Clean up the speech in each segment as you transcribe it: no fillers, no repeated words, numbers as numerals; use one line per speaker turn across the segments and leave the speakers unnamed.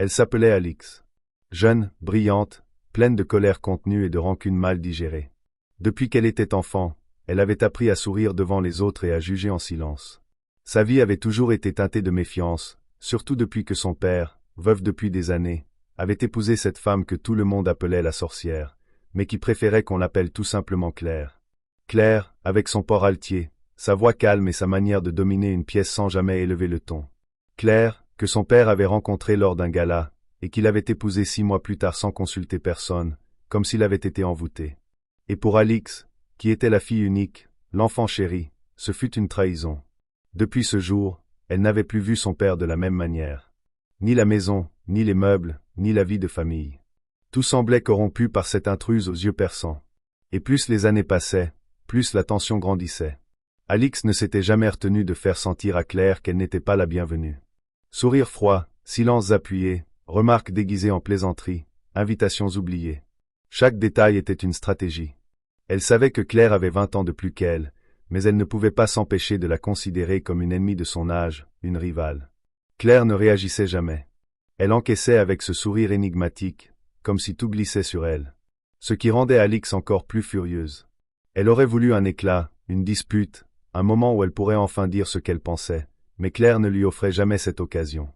Elle s'appelait Alix. Jeune, brillante, pleine de colère contenue et de rancune mal digérée. Depuis qu'elle était enfant, elle avait appris à sourire devant les autres et à juger en silence. Sa vie avait toujours été teintée de méfiance, surtout depuis que son père, veuf depuis des années, avait épousé cette femme que tout le monde appelait la sorcière, mais qui préférait qu'on l'appelle tout simplement Claire. Claire, avec son port altier, sa voix calme et sa manière de dominer une pièce sans jamais élever le ton. Claire, que son père avait rencontrée lors d'un gala, et qu'il avait épousée 6 mois plus tard sans consulter personne, comme s'il avait été envoûté. Et pour Alix, qui était la fille unique, l'enfant chéri, ce fut une trahison. Depuis ce jour, elle n'avait plus vu son père de la même manière. Ni la maison, ni les meubles, ni la vie de famille. Tout semblait corrompu par cette intruse aux yeux perçants. Et plus les années passaient, plus la tension grandissait. Alix ne s'était jamais retenue de faire sentir à Claire qu'elle n'était pas la bienvenue. Sourires froids, silences appuyés, remarques déguisées en plaisanterie, invitations oubliées. Chaque détail était une stratégie. Elle savait que Claire avait 20 ans de plus qu'elle, mais elle ne pouvait pas s'empêcher de la considérer comme une ennemie de son âge, une rivale. Claire ne réagissait jamais. Elle encaissait avec ce sourire énigmatique, comme si tout glissait sur elle. Ce qui rendait Alix encore plus furieuse. Elle aurait voulu un éclat, une dispute, un moment où elle pourrait enfin dire ce qu'elle pensait, mais Claire ne lui offrait jamais cette occasion.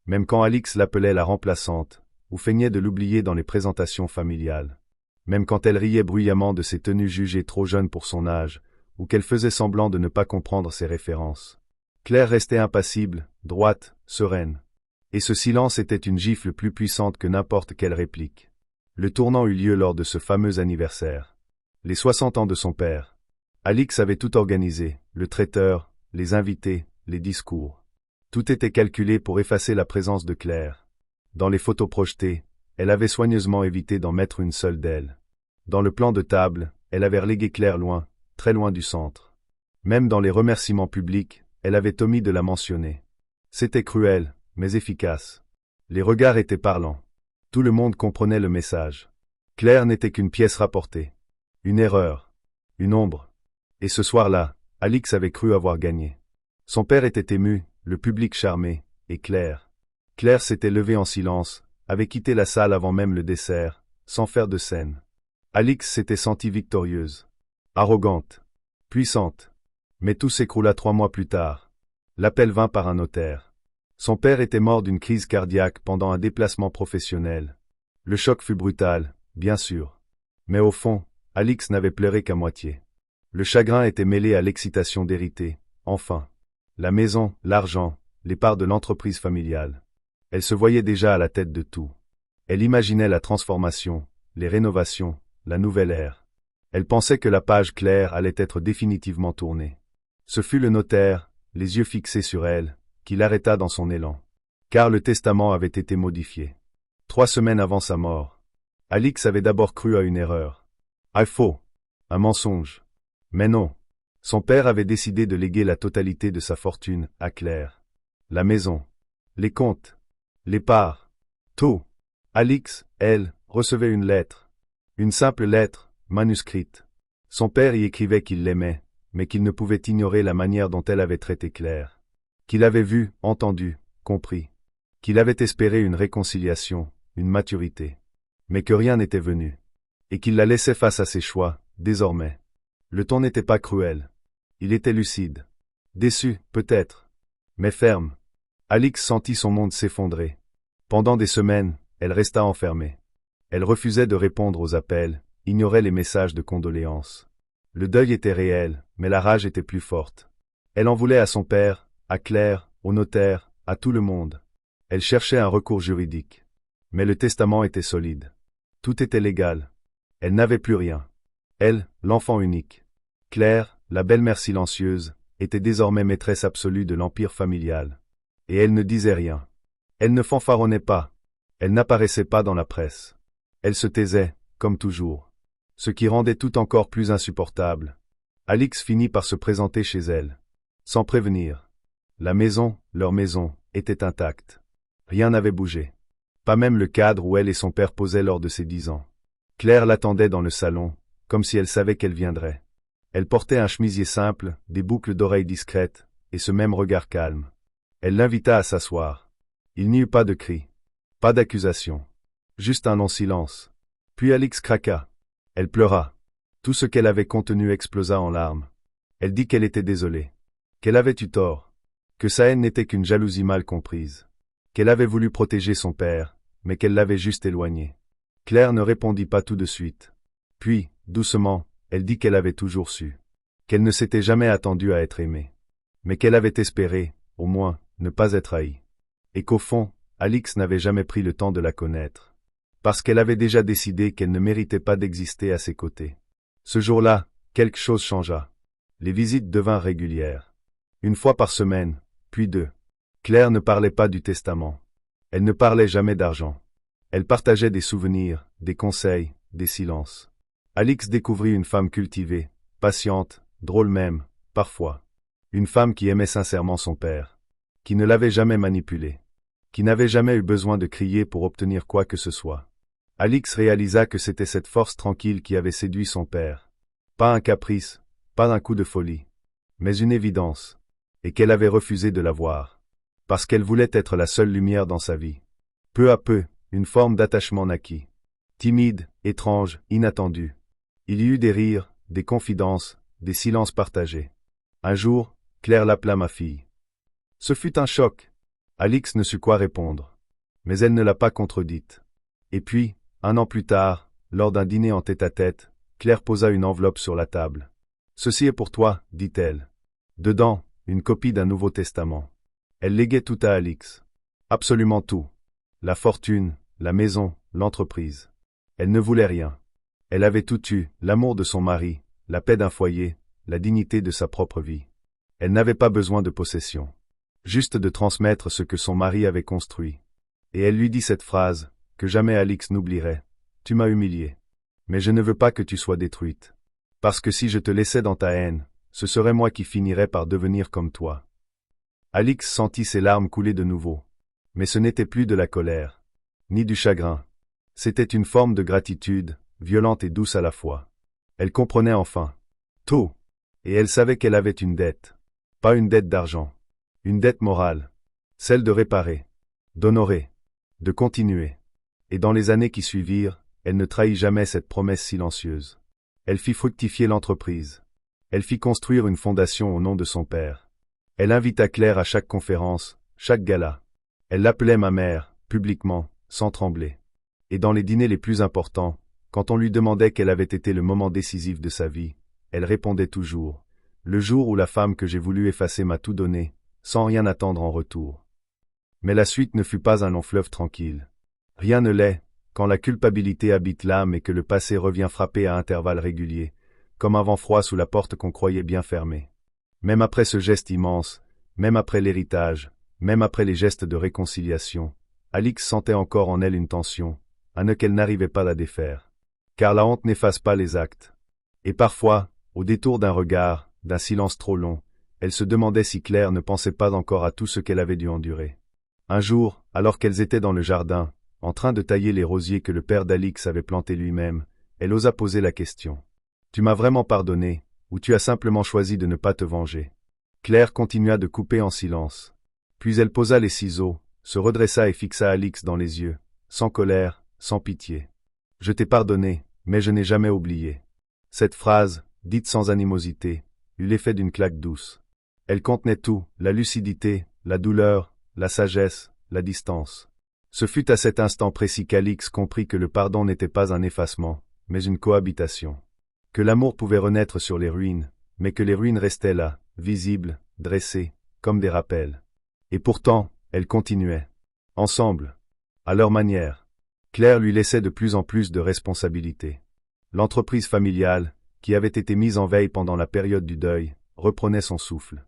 Même quand Alix l'appelait la remplaçante, ou feignait de l'oublier dans les présentations familiales. Même quand elle riait bruyamment de ses tenues jugées trop jeunes pour son âge, ou qu'elle faisait semblant de ne pas comprendre ses références. Claire restait impassible, droite, sereine. Et ce silence était une gifle plus puissante que n'importe quelle réplique. Le tournant eut lieu lors de ce fameux anniversaire. Les 60 ans de son père. Alix avait tout organisé, le traiteur, les invités, les discours. Tout était calculé pour effacer la présence de Claire. Dans les photos projetées, elle avait soigneusement évité d'en mettre une seule d'elle. Dans le plan de table, elle avait relégué Claire loin, très loin du centre. Même dans les remerciements publics, elle avait omis de la mentionner. C'était cruel, mais efficace. Les regards étaient parlants. Tout le monde comprenait le message. Claire n'était qu'une pièce rapportée. Une erreur. Une ombre. Et ce soir-là, Alix avait cru avoir gagné. Son père était ému, le public charmé, et Claire. Claire s'était levée en silence, avait quitté la salle avant même le dessert, sans faire de scène. Alix s'était sentie victorieuse. Arrogante. Puissante. Mais tout s'écroula 3 mois plus tard. L'appel vint par un notaire. Son père était mort d'une crise cardiaque pendant un déplacement professionnel. Le choc fut brutal, bien sûr. Mais au fond, Alix n'avait pleuré qu'à moitié. Le chagrin était mêlé à l'excitation d'hériter, enfin. La maison, l'argent, les parts de l'entreprise familiale. Elle se voyait déjà à la tête de tout. Elle imaginait la transformation, les rénovations, la nouvelle ère. Elle pensait que la page Claire allait être définitivement tournée. Ce fut le notaire, les yeux fixés sur elle, qui l'arrêta dans son élan. Car le testament avait été modifié. 3 semaines avant sa mort. Alix avait d'abord cru à une erreur. Un faux. Un mensonge. Mais non. Son père avait décidé de léguer la totalité de sa fortune à Claire. La maison. Les comptes. Les parts. Tout. Alix, elle, recevait une lettre. Une simple lettre, manuscrite. Son père y écrivait qu'il l'aimait, mais qu'il ne pouvait ignorer la manière dont elle avait traité Claire. Qu'il avait vu, entendu, compris. Qu'il avait espéré une réconciliation, une maturité. Mais que rien n'était venu. Et qu'il la laissait face à ses choix, désormais. Le ton n'était pas cruel. Il était lucide. Déçu, peut-être. Mais ferme. Alix sentit son monde s'effondrer. Pendant des semaines, elle resta enfermée. Elle refusait de répondre aux appels, ignorait les messages de condoléances. Le deuil était réel, mais la rage était plus forte. Elle en voulait à son père, à Claire, au notaire, à tout le monde. Elle cherchait un recours juridique. Mais le testament était solide. Tout était légal. Elle n'avait plus rien. Elle, l'enfant unique. Claire, la belle-mère silencieuse, était désormais maîtresse absolue de l'empire familial. Et elle ne disait rien. Elle ne fanfaronnait pas. Elle n'apparaissait pas dans la presse. Elle se taisait, comme toujours. Ce qui rendait tout encore plus insupportable. Alix finit par se présenter chez elle. Sans prévenir. La maison, leur maison, était intacte. Rien n'avait bougé. Pas même le cadre où elle et son père posaient lors de ses 10 ans. Claire l'attendait dans le salon, comme si elle savait qu'elle viendrait. Elle portait un chemisier simple, des boucles d'oreilles discrètes, et ce même regard calme. Elle l'invita à s'asseoir. Il n'y eut pas de cri. Pas d'accusation. Juste un long silence. Puis Alix craqua. Elle pleura. Tout ce qu'elle avait contenu explosa en larmes. Elle dit qu'elle était désolée. Qu'elle avait eu tort. Que sa haine n'était qu'une jalousie mal comprise. Qu'elle avait voulu protéger son père, mais qu'elle l'avait juste éloigné. Claire ne répondit pas tout de suite. Puis, doucement, elle dit qu'elle avait toujours su. Qu'elle ne s'était jamais attendue à être aimée. Mais qu'elle avait espéré, au moins, ne pas être haïe. Et qu'au fond, Alix n'avait jamais pris le temps de la connaître. Parce qu'elle avait déjà décidé qu'elle ne méritait pas d'exister à ses côtés. Ce jour-là, quelque chose changea. Les visites devinrent régulières. Une fois par semaine, puis deux. Claire ne parlait pas du testament. Elle ne parlait jamais d'argent. Elle partageait des souvenirs, des conseils, des silences. Alix découvrit une femme cultivée, patiente, drôle même, parfois. Une femme qui aimait sincèrement son père. Qui ne l'avait jamais manipulé. Qui n'avait jamais eu besoin de crier pour obtenir quoi que ce soit. Alix réalisa que c'était cette force tranquille qui avait séduit son père. Pas un caprice, pas un coup de folie. Mais une évidence. Et qu'elle avait refusé de la voir. Parce qu'elle voulait être la seule lumière dans sa vie. Peu à peu, une forme d'attachement naquit. Timide, étrange, inattendue. Il y eut des rires, des confidences, des silences partagés. Un jour, Claire l'appela ma fille. Ce fut un choc. Alix ne sut quoi répondre. Mais elle ne l'a pas contredite. Et puis, un an plus tard, lors d'un dîner en tête-à-tête, Claire posa une enveloppe sur la table. « Ceci est pour toi, dit-elle. » Dedans, une copie d'un Nouveau Testament. Elle léguait tout à Alix. Absolument tout. La fortune, la maison, l'entreprise. Elle ne voulait rien. Elle avait tout eu, l'amour de son mari, la paix d'un foyer, la dignité de sa propre vie. Elle n'avait pas besoin de possession. Juste de transmettre ce que son mari avait construit. Et elle lui dit cette phrase, que jamais Alix n'oublierait. « Tu m'as humiliée. Mais je ne veux pas que tu sois détruite. Parce que si je te laissais dans ta haine, ce serait moi qui finirais par devenir comme toi. » Alix sentit ses larmes couler de nouveau. Mais ce n'était plus de la colère, ni du chagrin. C'était une forme de gratitude, violente et douce à la fois. Elle comprenait enfin. Tout. Et elle savait qu'elle avait une dette. Pas une dette d'argent. Une dette morale. Celle de réparer. D'honorer. De continuer. Et dans les années qui suivirent, elle ne trahit jamais cette promesse silencieuse. Elle fit fructifier l'entreprise. Elle fit construire une fondation au nom de son père. Elle invita Claire à chaque conférence, chaque gala. Elle l'appelait ma mère, publiquement, sans trembler. Et dans les dîners les plus importants, quand on lui demandait quel avait été le moment décisif de sa vie, elle répondait toujours « Le jour où la femme que j'ai voulu effacer m'a tout donné, sans rien attendre en retour. » Mais la suite ne fut pas un long fleuve tranquille. Rien ne l'est, quand la culpabilité habite l'âme et que le passé revient frapper à intervalles réguliers, comme un vent froid sous la porte qu'on croyait bien fermée. Même après ce geste immense, même après l'héritage, même après les gestes de réconciliation, Alix sentait encore en elle une tension, un nœud qu'elle n'arrivait pas à défaire. Car la honte n'efface pas les actes. Et parfois, au détour d'un regard, d'un silence trop long, elle se demandait si Claire ne pensait pas encore à tout ce qu'elle avait dû endurer. Un jour, alors qu'elles étaient dans le jardin, en train de tailler les rosiers que le père d'Alix avait plantés lui-même, elle osa poser la question. « Tu m'as vraiment pardonné, ou tu as simplement choisi de ne pas te venger ?» Claire continua de couper en silence. Puis elle posa les ciseaux, se redressa et fixa Alix dans les yeux, sans colère, sans pitié. « Je t'ai pardonné, mais je n'ai jamais oublié. » Cette phrase, dite sans animosité, eut l'effet d'une claque douce. Elle contenait tout, la lucidité, la douleur, la sagesse, la distance. Ce fut à cet instant précis qu'Alix comprit que le pardon n'était pas un effacement, mais une cohabitation. Que l'amour pouvait renaître sur les ruines, mais que les ruines restaient là, visibles, dressées, comme des rappels. Et pourtant, elles continuaient. Ensemble. À leur manière. Claire lui laissait de plus en plus de responsabilités. L'entreprise familiale, qui avait été mise en veille pendant la période du deuil, reprenait son souffle.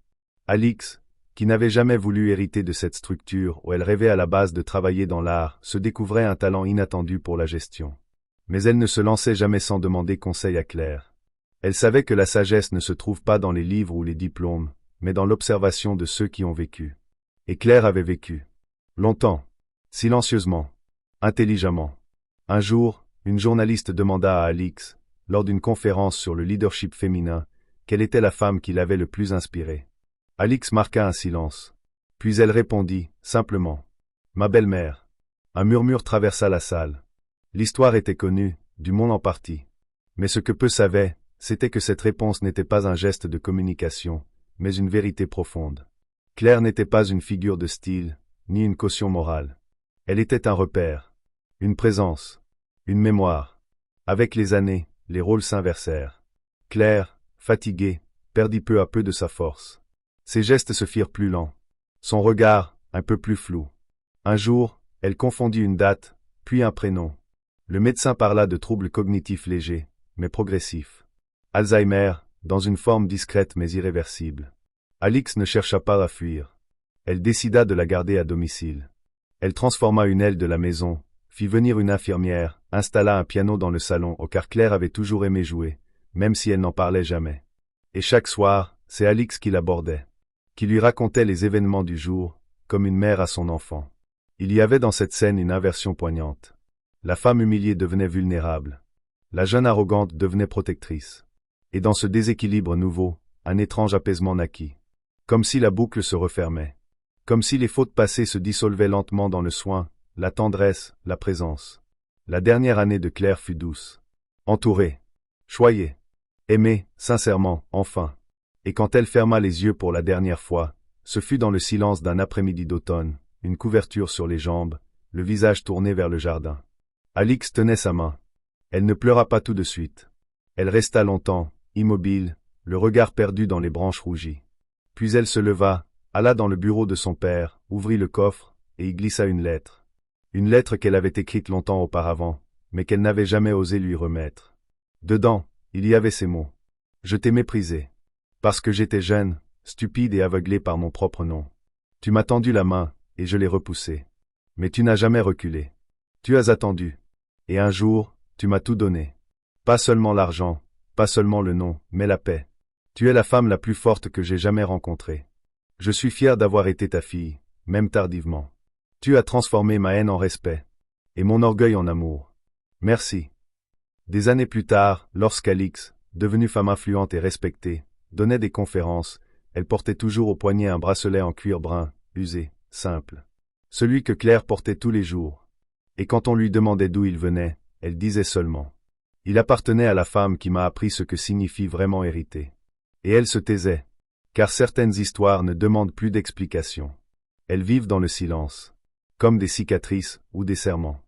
Alix, qui n'avait jamais voulu hériter de cette structure où elle rêvait à la base de travailler dans l'art, se découvrait un talent inattendu pour la gestion. Mais elle ne se lançait jamais sans demander conseil à Claire. Elle savait que la sagesse ne se trouve pas dans les livres ou les diplômes, mais dans l'observation de ceux qui ont vécu. Et Claire avait vécu. Longtemps. Silencieusement. Intelligemment. Un jour, une journaliste demanda à Alix, lors d'une conférence sur le leadership féminin, quelle était la femme qui l'avait le plus inspirée. Alix marqua un silence. Puis elle répondit, simplement. « Ma belle-mère. » Un murmure traversa la salle. L'histoire était connue, du monde en partie. Mais ce que peu savaient, c'était que cette réponse n'était pas un geste de communication, mais une vérité profonde. Claire n'était pas une figure de style, ni une caution morale. Elle était un repère, une présence, une mémoire. Avec les années, les rôles s'inversèrent. Claire, fatiguée, perdit peu à peu de sa force. Ses gestes se firent plus lents. Son regard, un peu plus flou. Un jour, elle confondit une date, puis un prénom. Le médecin parla de troubles cognitifs légers, mais progressifs. Alzheimer, dans une forme discrète mais irréversible. Alix ne chercha pas à fuir. Elle décida de la garder à domicile. Elle transforma une aile de la maison, fit venir une infirmière, installa un piano dans le salon car Claire avait toujours aimé jouer, même si elle n'en parlait jamais. Et chaque soir, c'est Alix qui l'abordait, qui lui racontait les événements du jour, comme une mère à son enfant. Il y avait dans cette scène une inversion poignante. La femme humiliée devenait vulnérable. La jeune arrogante devenait protectrice. Et dans ce déséquilibre nouveau, un étrange apaisement naquit. Comme si la boucle se refermait. Comme si les fautes passées se dissolvaient lentement dans le soin, la tendresse, la présence. La dernière année de Claire fut douce. Entourée. Choyée. Aimée, sincèrement, enfin. Et quand elle ferma les yeux pour la dernière fois, ce fut dans le silence d'un après-midi d'automne, une couverture sur les jambes, le visage tourné vers le jardin. Alix tenait sa main. Elle ne pleura pas tout de suite. Elle resta longtemps, immobile, le regard perdu dans les branches rougies. Puis elle se leva, alla dans le bureau de son père, ouvrit le coffre, et y glissa une lettre. Une lettre qu'elle avait écrite longtemps auparavant, mais qu'elle n'avait jamais osé lui remettre. Dedans, il y avait ces mots. Je t'ai méprisé. Parce que j'étais jeune, stupide et aveuglé par mon propre nom. Tu m'as tendu la main, et je l'ai repoussée. Mais tu n'as jamais reculé. Tu as attendu. Et un jour, tu m'as tout donné. Pas seulement l'argent, pas seulement le nom, mais la paix. Tu es la femme la plus forte que j'ai jamais rencontrée. Je suis fier d'avoir été ta fille, même tardivement. Tu as transformé ma haine en respect, et mon orgueil en amour. Merci. Des années plus tard, lorsqu'Alix, devenue femme influente et respectée, donnait des conférences, elle portait toujours au poignet un bracelet en cuir brun, usé, simple. Celui que Claire portait tous les jours. Et quand on lui demandait d'où il venait, elle disait seulement. Il appartenait à la femme qui m'a appris ce que signifie vraiment hériter. Et elle se taisait. Car certaines histoires ne demandent plus d'explications. Elles vivent dans le silence. Comme des cicatrices ou des serments.